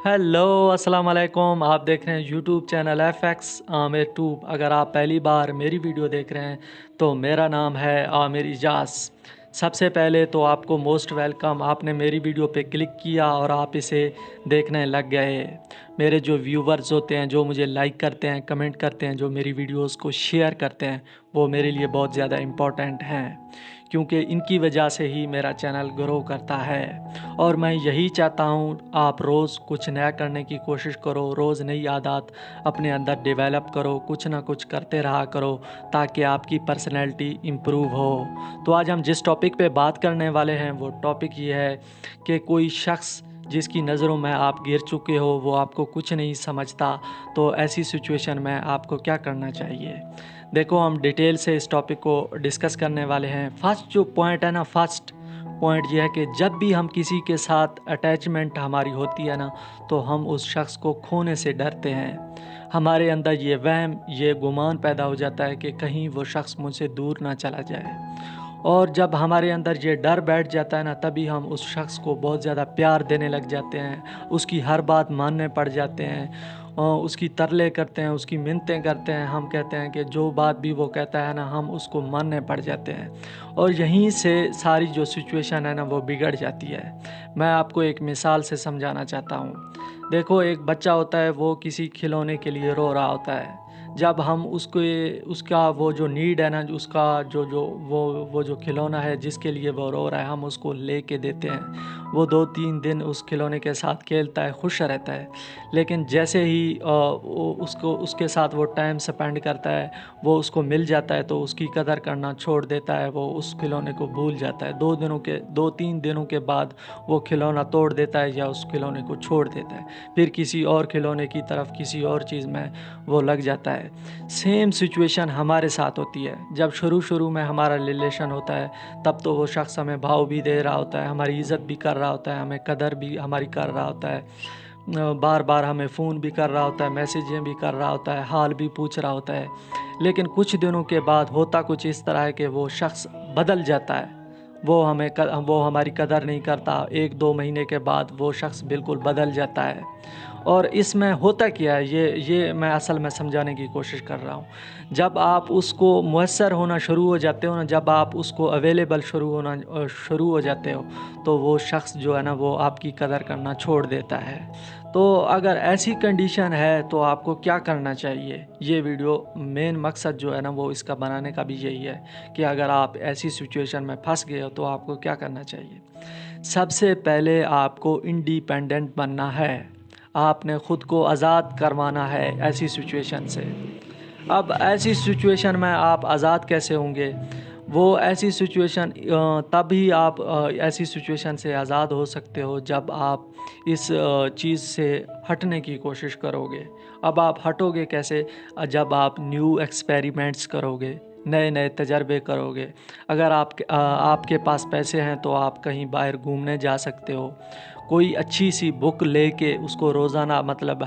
Hello अस्सलाम वालेकुम। आप देख रहे हैं YouTube channel FX Aamir tube. अगर आप पहली बार मेरी वीडियो देख रहे हैं तो मेरा नाम है आमिर इजाज़। सबसे पहले तो आपको मोस्ट वेलकम। आपने मेरी वीडियो पे क्लिक किया और आप इसे देखने लग गए। मेरे जो व्यूवर्स होते हैं, जो मुझे लाइक करते हैं, कमेंट करते हैं, जो मेरी वीडियोस को शेयर करते हैं, वो मेरे लिए बहुत ज़्यादा इम्पोर्टेंट हैं, क्योंकि इनकी वजह से ही मेरा चैनल ग्रो करता है। और मैं यही चाहता हूँ आप रोज़ कुछ नया करने की कोशिश करो, रोज़ नई आदत अपने अंदर डेवलप करो, कुछ ना कुछ करते रहा करो ताकि आपकी पर्सनैलिटी इम्प्रूव हो। तो आज हम जिस टॉपिक पे बात करने वाले हैं वो टॉपिक ये है कि कोई शख्स जिसकी नज़रों में आप गिर चुके हो, वो आपको कुछ नहीं समझता, तो ऐसी सिचुएशन में आपको क्या करना चाहिए। देखो, हम डिटेल से इस टॉपिक को डिस्कस करने वाले हैं। फर्स्ट जो पॉइंट है ना, फर्स्ट पॉइंट ये है कि जब भी हम किसी के साथ अटैचमेंट हमारी होती है ना, तो हम उस शख्स को खोने से डरते हैं। हमारे अंदर ये वहम, ये गुमान पैदा हो जाता है कि कहीं वो शख्स मुझसे दूर ना चला जाए। और जब हमारे अंदर ये डर बैठ जाता है ना, तभी हम उस शख्स को बहुत ज़्यादा प्यार देने लग जाते हैं, उसकी हर बात मानने पड़ जाते हैं, उसकी तरले करते हैं, उसकी मिन्नतें करते हैं। हम कहते हैं कि जो बात भी वो कहता है ना, हम उसको मानने पड़ जाते हैं। और यहीं से सारी जो सिचुएशन है ना, वो बिगड़ जाती है। मैं आपको एक मिसाल से समझाना चाहता हूँ। देखो, एक बच्चा होता है, वो किसी खिलौने के लिए रो रहा होता है। जब हम उसको उसका वो जो नीड है ना, उसका जो जो वो जो खिलौना है जिसके लिए वो रो रहा है, हम उसको ले के देते हैं। वो 2-3 दिन उस खिलौने के साथ खेलता है, खुश रहता है। लेकिन जैसे ही उसको उसके साथ वो टाइम स्पेंड करता है, वो उसको मिल जाता है, तो उसकी कदर करना छोड़ देता है, वो उस खिलौने को भूल जाता है। 2-3 दिनों के बाद वो खिलौना तोड़ देता है या उस खिलौने को छोड़ देता है, फिर किसी और खिलौने की तरफ, किसी और चीज़ में वो लग जाता है। सेम सिचुएशन हमारे साथ होती है। जब शुरू में हमारा रिलेशन होता है, तब तो वो शख्स हमें भाव भी दे रहा होता है, हमारी इज़्ज़त भी कर रहा होता है, हमें कदर भी हमारी कर रहा होता है, बार बार हमें फ़ोन भी कर रहा होता है, मैसेजें भी कर रहा होता है, हाल भी पूछ रहा होता है। लेकिन कुछ दिनों के बाद होता कुछ इस तरह है कि वो शख्स बदल जाता है। वो हमारी कदर नहीं करता। 1-2 महीने के बाद वो शख्स बिल्कुल बदल जाता है। और इसमें होता क्या है, ये मैं असल में समझाने की कोशिश कर रहा हूँ। जब आप उसको मुयस्सर होना शुरू हो जाते हो ना, जब आप उसको अवेलेबल शुरू हो जाते हो, तो वो शख्स जो है ना, वो आपकी कदर करना छोड़ देता है। तो अगर ऐसी कंडीशन है तो आपको क्या करना चाहिए। ये वीडियो मेन मकसद जो है ना, वो इसका बनाने का भी यही है कि अगर आप ऐसी सिचुएशन में फंस गए हो तो आपको क्या करना चाहिए। सबसे पहले आपको इंडिपेंडेंट बनना है। आपने ख़ुद को आज़ाद करवाना है ऐसी सिचुएशन से। अब ऐसी सिचुएशन में आप आज़ाद कैसे होंगे? वो ऐसी सिचुएशन तभी आप ऐसी सिचुएशन से आज़ाद हो सकते हो जब आप इस चीज़ से हटने की कोशिश करोगे। अब आप हटोगे कैसे? जब आप न्यू एक्सपेरिमेंट्स करोगे, नए-नए तजर्बे करोगे। अगर आपके पास पैसे हैं तो आप कहीं बाहर घूमने जा सकते हो। कोई अच्छी सी बुक लेके उसको रोज़ाना, मतलब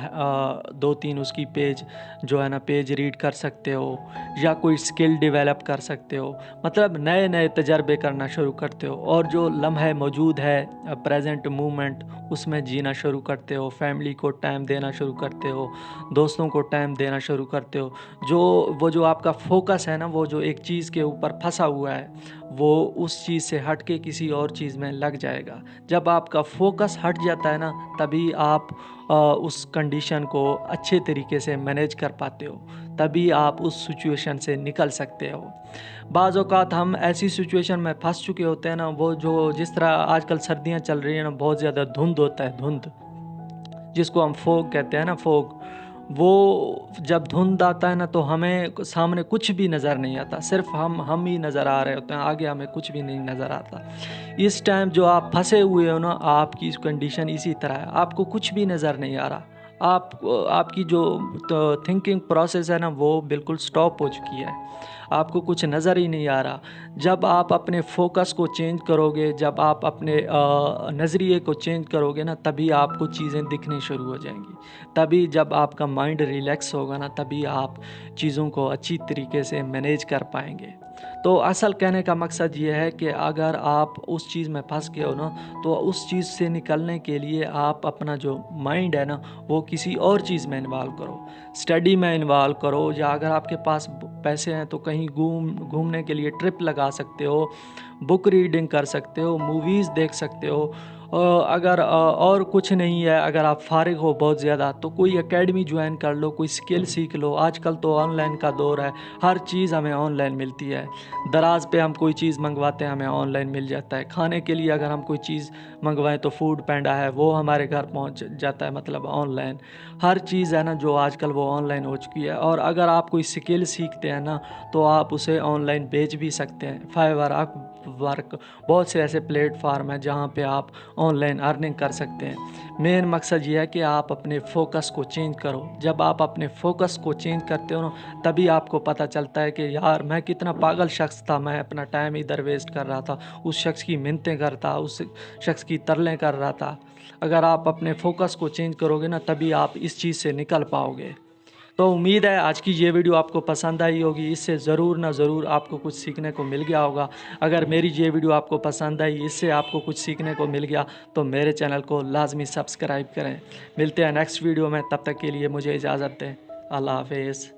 2-3 उसकी पेज जो है ना, पेज रीड कर सकते हो, या कोई स्किल डेवलप कर सकते हो। मतलब नए-नए तजर्बे करना शुरू करते हो, और जो लम्हे मौजूद है प्रेजेंट मोमेंट, उसमें जीना शुरू करते हो। फैमिली को टाइम देना शुरू करते हो, दोस्तों को टाइम देना शुरू करते हो। वो जो आपका फोकस है ना, वो जो एक चीज़ के ऊपर फंसा हुआ है, वो उस चीज़ से हट के किसी और चीज़ में लग जाएगा। जब आपका फोकस हट जाता है ना, तभी आप उस कंडीशन को अच्छे तरीके से मैनेज कर पाते हो, तभी आप उस सिचुएशन से निकल सकते हो। बाज़ औक़ात हम ऐसी सिचुएशन में फंस चुके होते हैं ना, वो जो जिस तरह आजकल सर्दियाँ चल रही हैं ना, बहुत ज़्यादा धुंध होता है, धुंध जिसको हम फोग कहते हैं ना, फोग। वो जब धुंध आता है ना, तो हमें सामने कुछ भी नज़र नहीं आता, सिर्फ हम ही नज़र आ रहे होते हैं, आगे हमें कुछ भी नहीं नज़र आता। इस टाइम जो आप फंसे हुए हो ना, आपकी कंडीशन इसी तरह है, आपको कुछ भी नज़र नहीं आ रहा। आपकी जो थिंकिंग प्रोसेस है ना, वो बिल्कुल स्टॉप हो चुकी है। आपको कुछ नज़र ही नहीं आ रहा। जब आप अपने फोकस को चेंज करोगे, जब आप अपने नज़रिए को चेंज करोगे ना, तभी आपको चीज़ें दिखनी शुरू हो जाएंगी। तभी जब आपका माइंड रिलैक्स होगा ना, तभी आप चीज़ों को अच्छी तरीके से मैनेज कर पाएंगे। तो असल कहने का मकसद ये है कि अगर आप उस चीज़ में फंस गए हो ना, तो उस चीज़ से निकलने के लिए आप अपना जो माइंड है ना, वो किसी और चीज़ में इन्वॉल्व करो, स्टडी में इन्वॉल्व करो, या अगर आपके पास पैसे हैं तो कहीं घूमने के लिए ट्रिप लगा सकते हो, बुक रीडिंग कर सकते हो, मूवीज़ देख सकते हो। अगर और कुछ नहीं है, अगर आप फारिग हो बहुत ज़्यादा, तो कोई एकेडमी ज्वाइन कर लो, कोई स्किल सीख लो। आजकल तो ऑनलाइन का दौर है, हर चीज़ हमें ऑनलाइन मिलती है। दराज पे हम कोई चीज़ मंगवाते हैं, हमें ऑनलाइन मिल जाता है। खाने के लिए अगर हम कोई चीज़ मंगवाएं तो फूड पैंडा है, वो हमारे घर पहुंच जाता है, मतलब ऑनलाइन। हर चीज़ है ना जो आजकल वो ऑनलाइन हो चुकी है। और अगर आप कोई स्किल सीखते हैं ना, तो आप उसे ऑनलाइन बेच भी सकते हैं। फाइवर, अपवर्क, बहुत से ऐसे प्लेटफार्म हैं जहाँ पे आप ऑनलाइन अर्निंग कर सकते हैं। मेन मकसद ये है कि आप अपने फोकस को चेंज करो। जब आप अपने फोकस को चेंज करते हो ना, तभी आपको पता चलता है कि यार मैं कितना पागल शख्स था, मैं अपना टाइम इधर वेस्ट कर रहा था, उस शख्स की मिन्नतें करता, उस शख्स की तरलें कर रहा था। अगर आप अपने फोकस को चेंज करोगे ना, तभी आप इस चीज़ से निकल पाओगे। तो उम्मीद है आज की ये वीडियो आपको पसंद आई होगी। इससे ज़रूर ना ज़रूर आपको कुछ सीखने को मिल गया होगा। अगर मेरी ये वीडियो आपको पसंद आई, इससे आपको कुछ सीखने को मिल गया, तो मेरे चैनल को लाजमी सब्सक्राइब करें। मिलते हैं नेक्स्ट वीडियो में, तब तक के लिए मुझे इजाज़त दें। अल्लाह हाफिज़।